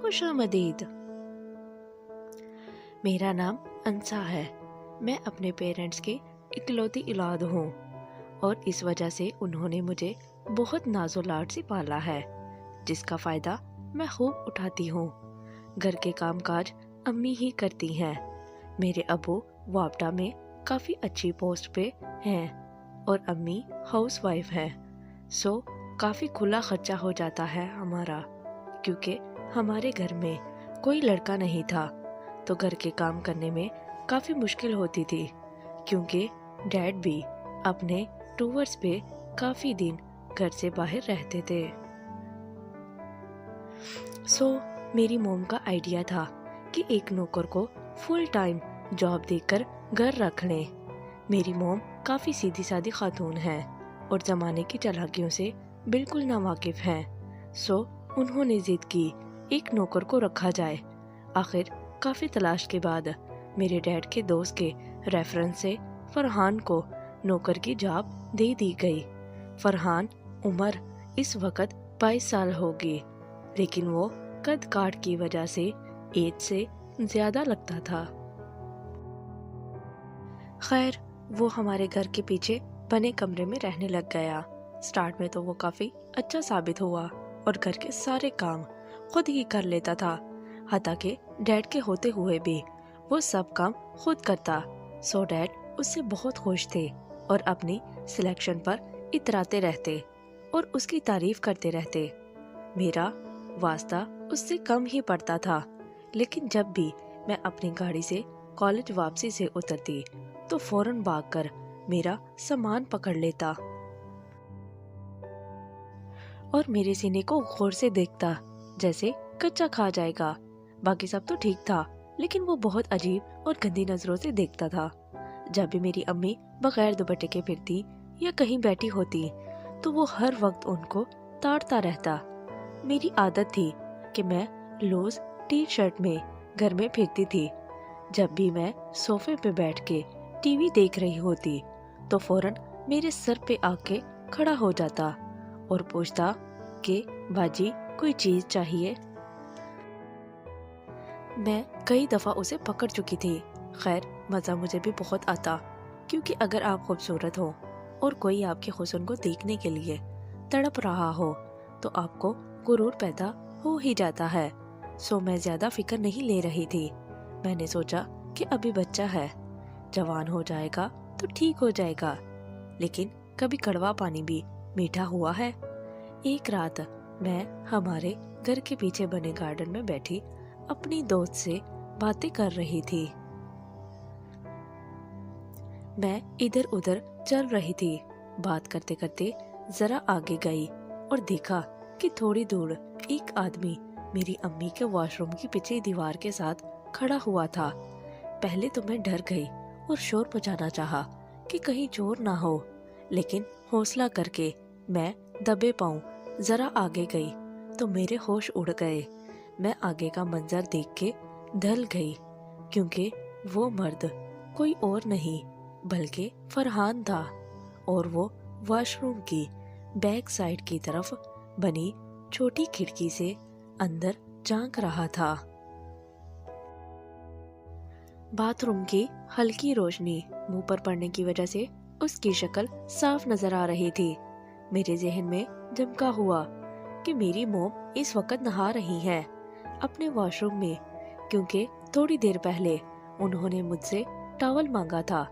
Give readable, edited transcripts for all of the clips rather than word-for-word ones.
خوش آمدید۔ میرا نام انسا ہے۔ میں اپنے پیرنٹس کی اکلوتی اولاد ہوں اور اس وجہ سے انہوں نے مجھے بہت ناز و لاڈ سے پالا ہے، جس کا فائدہ میں خوب اٹھاتی ہوں۔ گھر کے کام کاج امی ہی کرتی ہیں۔ میرے ابو وابڈا میں کافی اچھی پوسٹ پہ ہیں اور امی ہاؤس وائف ہیں، سو کافی کھلا خرچہ ہو جاتا ہے ہمارا، کیونکہ ہمارے گھر میں کوئی لڑکا نہیں تھا تو گھر کے کام کرنے میں کافی مشکل ہوتی تھی، کیونکہ ڈیڈ بھی اپنے ٹورز پہ کافی دن گھر سے باہر رہتے تھے۔ سو میری موم کا آئیڈیا تھا کہ ایک نوکر کو فل ٹائم جاب دے کر گھر رکھ لیں۔ میری موم کافی سیدھی سادی خاتون ہے اور زمانے کی چالاکیوں سے بالکل ناواقف ہیں، سو انہوں نے ضد کی ایک نوکر کو رکھا جائے۔ آخر کافی تلاش کے بعد میرے ڈیڈ کے دوست کے ریفرنس سے فرحان کو نوکر کی جاب دے دی گئی۔ فرحان عمر اس وقت 22 سال ہوگی، لیکن وہ قد کاٹ کی وجہ سے ایج سے زیادہ لگتا تھا۔ خیر، وہ ہمارے گھر کے پیچھے بنے کمرے میں رہنے لگ گیا۔ سٹارٹ میں تو وہ کافی اچھا ثابت ہوا اور گھر کے سارے کام خود ہی کر لیتا تھا، حتیٰ کہ ڈیڈ کے ہوتے ہوئے بھی وہ سب کام خود کرتا۔ سو ڈیڈ اس سے بہت خوش تھے اور اپنی سلیکشن پر اتراتے رہتے اور اس کی تعریف کرتے رہتے۔ میرا واسطہ اس سے کم ہی پڑتا تھا، لیکن جب بھی میں اپنی گاڑی سے کالج واپسی سے اترتی تو فوراً بھاگ کر میرا سامان پکڑ لیتا اور میرے سینے کو غور سے دیکھتا جیسے کچا کھا جائے گا۔ باقی سب تو ٹھیک تھا، لیکن وہ بہت عجیب اور گندی نظروں سے دیکھتا تھا۔ جب بھی میری امی بغیر دوپٹے کے پھرتی یا کہیں بیٹھی ہوتی تو وہ ہر وقت ان کو تاڑتا رہتا۔ میری عادت تھی کہ میں لوز ٹی شرٹ میں گھر میں پھرتی تھی۔ جب بھی میں صوفے پہ بیٹھ کے ٹی وی دیکھ رہی ہوتی تو فوراً میرے سر پہ آ کے کھڑا ہو جاتا اور پوچھتا کہ باجی کوئی چیز چاہیے۔ میں کئی دفعہ اسے پکڑ چکی تھی۔ خیر، مزہ مجھے بھی بہت آتا، کیونکہ اگر آپ خوبصورت ہو اور کوئی آپ کے حسن کو دیکھنے کے لیے تڑپ رہا ہو تو آپ کو غرور پیدا ہو ہی جاتا ہے۔ سو میں زیادہ فکر نہیں لے رہی تھی۔ میں نے سوچا کہ ابھی بچہ ہے، جوان ہو جائے گا تو ٹھیک ہو جائے گا، لیکن کبھی کڑوا پانی بھی میٹھا ہوا ہے۔ ایک رات میں ہمارے گھر کے پیچھے بنے گارڈن میں بیٹھی اپنی دوست سے باتیں کر رہی تھی۔ میں ادھر ادھر چل رہی تھی۔ بات کرتے کرتے ذرا آگے گئی اور دیکھا کہ تھوڑی دور ایک آدمی میری امی کے واش روم کی پیچھے دیوار کے ساتھ کھڑا ہوا تھا۔ پہلے تو میں ڈر گئی اور شور مچانا چاہا کہ کہیں چور نہ ہو، لیکن حوصلہ کر کے میں دبے پاؤں ذرا آگے گئی تو میرے ہوش اڑ گئے۔ میں آگے کا منظر دیکھ کے ڈھل گئی، کیونکہ وہ مرد کوئی اور نہیں بلکہ فرحان تھا اور وہ واش روم کی بیک سائڈ کی طرف بنی چھوٹی کھڑکی سے اندر جھانک رہا تھا۔ باتھ روم کی ہلکی روشنی منہ پر پڑنے کی وجہ سے اس کی شکل صاف نظر آ رہی تھی۔ میرے ذہن میں جمکا ہوا کہ میری موم اس وقت نہا رہی ہے اپنے واش روم میں، کیونکہ تھوڑی دیر پہلے انہوں نے مجھ سے ٹاول مانگا تھا۔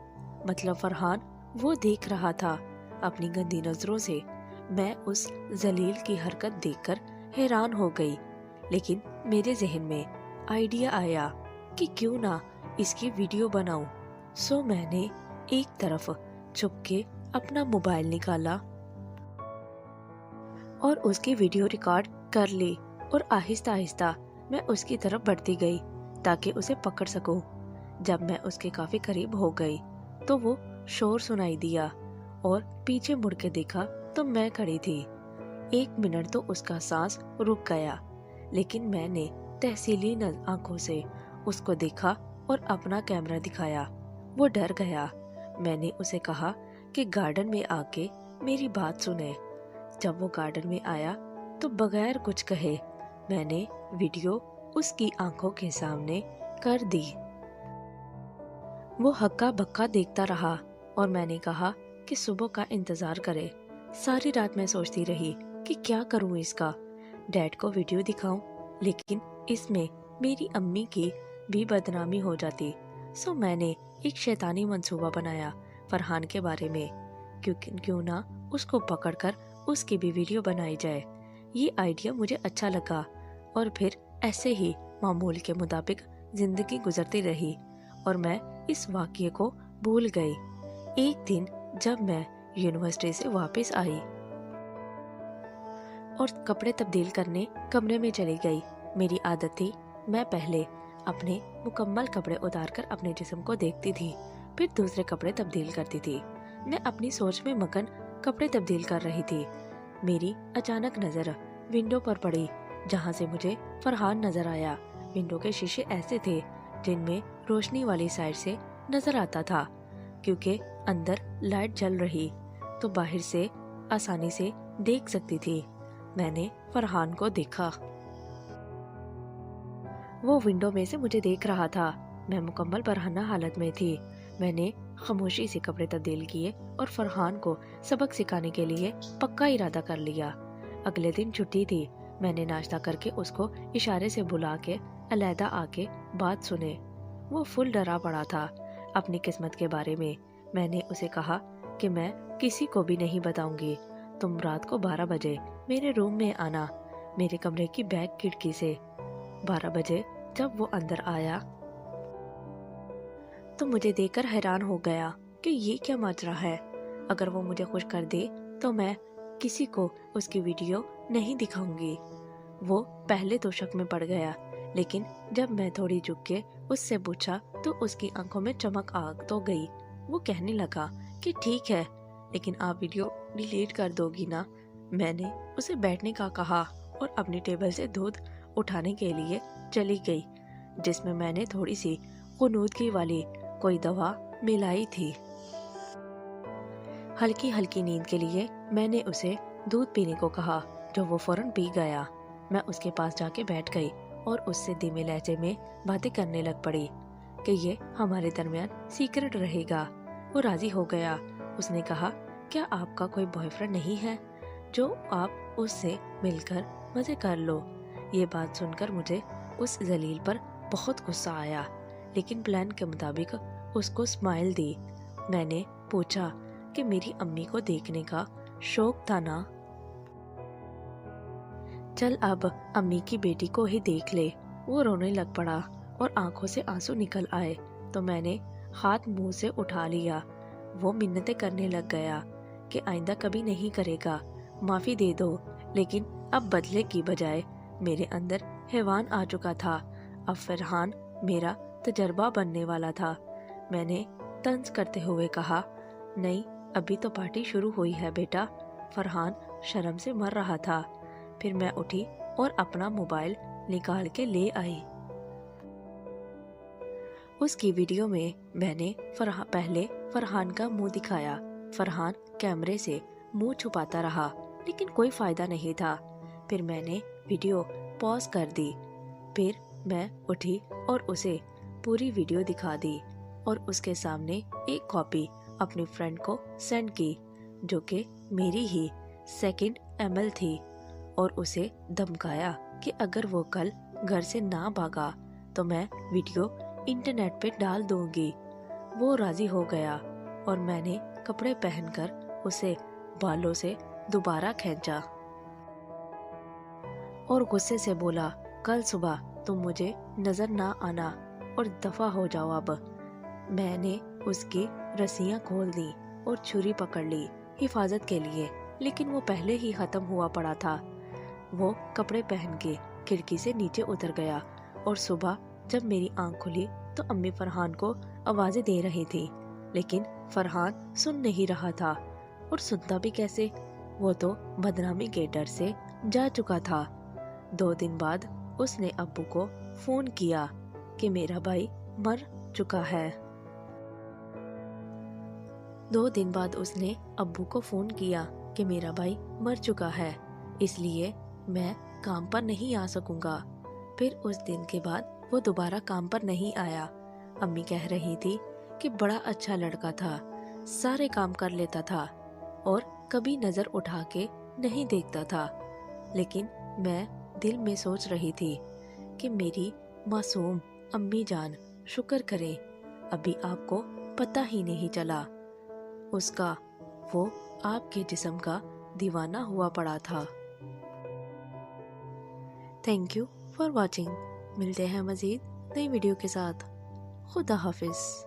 مطلب فرحان وہ دیکھ رہا تھا اپنی گندی نظروں سے۔ میں اس ذلیل کی حرکت دیکھ کر حیران ہو گئی، لیکن میرے ذہن میں آئیڈیا آیا کہ کیوں نہ اس کی ویڈیو بناؤں۔ سو میں نے ایک طرف چھپ کے اپنا موبائل نکالا اور اس کی ویڈیو ریکارڈ کر لی اور آہستہ آہستہ میں اس کی طرف بڑھتی گئی تاکہ اسے پکڑ سکوں۔ جب میں اس کے کافی قریب ہو گئی تو وہ شور سنائی دیا اور پیچھے مڑ کے دیکھا تو میں کھڑی تھی۔ 1 منٹ تو اس کا سانس رک گیا، لیکن میں نے تحصیلی آنکھوں سے اس کو دیکھا اور اپنا کیمرہ دکھایا۔ وہ ڈر گیا۔ میں نے اسے کہا کہ گارڈن میں آ کے میری بات سنے۔ جب وہ گارڈن میں آیا تو بغیر کچھ کہے میں نے ویڈیو اس کی آنکھوں کے سامنے کر دی۔ وہ ہکا بکا دیکھتا رہا اور میں نے کہا کہ صبح کا انتظار کرے۔ ساری رات میں سوچتی رہی کہ کیا کروں اس کا، ڈیڈ کو ویڈیو دکھاؤں، لیکن اس میں میری امی کی بھی بدنامی ہو جاتی۔ سو میں نے ایک شیطانی منصوبہ بنایا فرحان کے بارے میں، کیوں نہ اس کو پکڑ کر اس کی بھی ویڈیو بنائی جائے۔ یہ آئیڈیا مجھے اچھا لگا اور پھر ایسے ہی معمول کے مطابق زندگی گزرتی رہی اور میں اس واقعے کو بھول گئی۔ ایک دن جب میں یونیورسٹی سے واپس آئی اور کپڑے تبدیل کرنے کمرے میں چلی گئی، میری عادت تھی میں پہلے اپنے مکمل کپڑے اتار کر اپنے جسم کو دیکھتی تھی، پھر دوسرے کپڑے تبدیل کرتی تھی۔ میں اپنی سوچ میں مگن کپڑے تبدیل کر رہی تھی۔ میری اچانک نظر ونڈو پر پڑی جہاں سے مجھے فرحان نظر آیا۔ ونڈو کے شیشے ایسے تھے جن میں روشنی والی سائڈ سے نظر آتا تھا، کیونکہ اندر لائٹ جل رہی تو باہر سے آسانی سے دیکھ سکتی تھی۔ میں نے فرحان کو دیکھا، وہ ونڈو میں سے مجھے دیکھ رہا تھا۔ میں مکمل برہنہ حالت میں تھی۔ میں نے خاموشی سے کپڑے تبدیل کیے اور فرحان کو سبق سکھانے کے لیے پکا ارادہ کر لیا۔ اگلے دن چھٹی تھی۔ میں نے ناشتہ کر کے اس کو اشارے سے بلا کے علیحدہ آ کے بات سنے۔ وہ فل ڈرا پڑا تھا اپنی قسمت کے بارے میں۔ میں نے اسے کہا کہ میں کسی کو بھی نہیں بتاؤں گی، تم رات کو 12 بجے میرے روم میں آنا، میرے کمرے کی بیک کھڑکی سے۔ 12 بجے جب وہ اندر آیا تو مجھے دیکھ کر حیران ہو گیا کہ یہ کیا ماجرا ہے۔ اگر وہ مجھے خوش کر دے تو میں کسی کو اس کی ویڈیو نہیں دکھاؤں گی۔ وہ پہلے تو شک میں پڑ گیا، لیکن جب میں تھوڑی جھک کے اس سے پوچھا تو اس کی آنکھوں میں چمک آ تو گئی۔ وہ کہنے لگا کہ ٹھیک ہے، لیکن آپ ویڈیو ڈیلیٹ کر دو گی نا۔ میں نے اسے بیٹھنے کا کہا اور اپنی ٹیبل سے دودھ اٹھانے کے لیے چلی گئی، جس میں نے تھوڑی سی غنودگی والی کوئی دوا ملائی تھی۔ ہلکی ہلکی نیند کے لیے میں نے اسے دودھ پینے کو کہا، جو وہ فوراً پی گیا۔ میں اس کے پاس جا کے بیٹھ گئی اور اس سے دھیمے لہجے میں باتیں کرنے لگ پڑی کہ یہ ہمارے درمیان سیکرٹ رہے گا۔ وہ راضی ہو گیا۔ اس نے کہا، کیا آپ کا کوئی بوائے فرینڈ نہیں ہے جو آپ اس سے مل کر مزے کر لو؟ یہ بات سن کر مجھے اس ذلیل پر بہت غصہ آیا، لیکن پلان کے مطابق اس کو اسمائل دی۔ میں نے پوچھا کہ میری امی کو دیکھنے کا شوق تھا نا؟ چل اب امی کی بیٹی کو ہی دیکھ لے۔ وہ رونے لگ پڑا اور آنکھوں سے آنسو نکل آئے تو میں نے ہاتھ منہ سے اٹھا لیا۔ وہ منتیں کرنے لگ گیا کہ آئندہ کبھی نہیں کرے گا، معافی دے دو، لیکن اب بدلے کی بجائے میرے اندر حیوان آ چکا تھا۔ اب فرحان میرا تجربہ بننے والا تھا۔ میں نے طنز کرتے ہوئے کہا، نہیں ابھی تو پارٹی شروع ہوئی ہے بیٹا۔ فرحان شرم سے مر رہا تھا۔ پھر میں اٹھی اور اپنا موبائل نکال کے لے آئی۔ اس کی ویڈیو میں میں نے پہلے فرحان کا منہ دکھایا۔ فرحان کیمرے سے منہ چھپاتا رہا، لیکن کوئی فائدہ نہیں تھا۔ پھر میں نے ویڈیو پاز کر دی۔ پھر میں اٹھی اور اسے پوری ویڈیو دکھا دی اور اس کے سامنے ایک کاپی اپنی فرینڈ کو سینڈ کی، جو کہ میری ہی سیکنڈ ML تھی، اور اسے دھمکایا کہ اگر وہ کل گھر سے نہ بھاگا تو میں ویڈیو انٹرنیٹ پہ ڈال دوں گی۔ وہ راضی ہو گیا اور میں نے کپڑے پہن کر اسے بالوں سے دوبارہ کھینچا اور غصے سے بولا، کل صبح تم مجھے نظر نہ آنا اور دفع ہو جاؤ اب۔ میں نے اس کی رسیاں کھول دی اور چھری پکڑ لی حفاظت کے لیے، لیکن وہ پہلے ہی ختم ہوا پڑا تھا۔ وہ کپڑے پہن کے کھڑکی سے نیچے اتر گیا اور صبح جب میری آنکھ کھلی تو امی فرحان کو آوازیں دے رہی تھی، لیکن فرحان سن نہیں رہا تھا، اور سنتا بھی کیسے؟ وہ تو بدنامی کے ڈر سے جا چکا تھا۔ 2 دن بعد اس نے ابو کو فون کیا کہ میرا بھائی مر چکا ہے۔ 2 دن بعد اس نے ابو کو فون کیا کہ میرا بھائی مر چکا ہے، اس لیے میں کام پر نہیں آ سکوں گا۔ پھر اس دن کے بعد وہ دوبارہ کام پر نہیں آیا۔ امی کہہ رہی تھی کہ بڑا اچھا لڑکا تھا، سارے کام کر لیتا تھا اور کبھی نظر اٹھا کے نہیں دیکھتا تھا۔ لیکن میں دل میں سوچ رہی تھی کہ میری معصوم امی جان شکر کرے، ابھی آپ کو پتہ ہی نہیں چلا اس کا، وہ آپ کے جسم کا دیوانہ ہوا پڑا تھا۔ تھینک یو فار واچنگ، ملتے ہیں مزید نئی ویڈیو کے ساتھ۔ خدا حافظ۔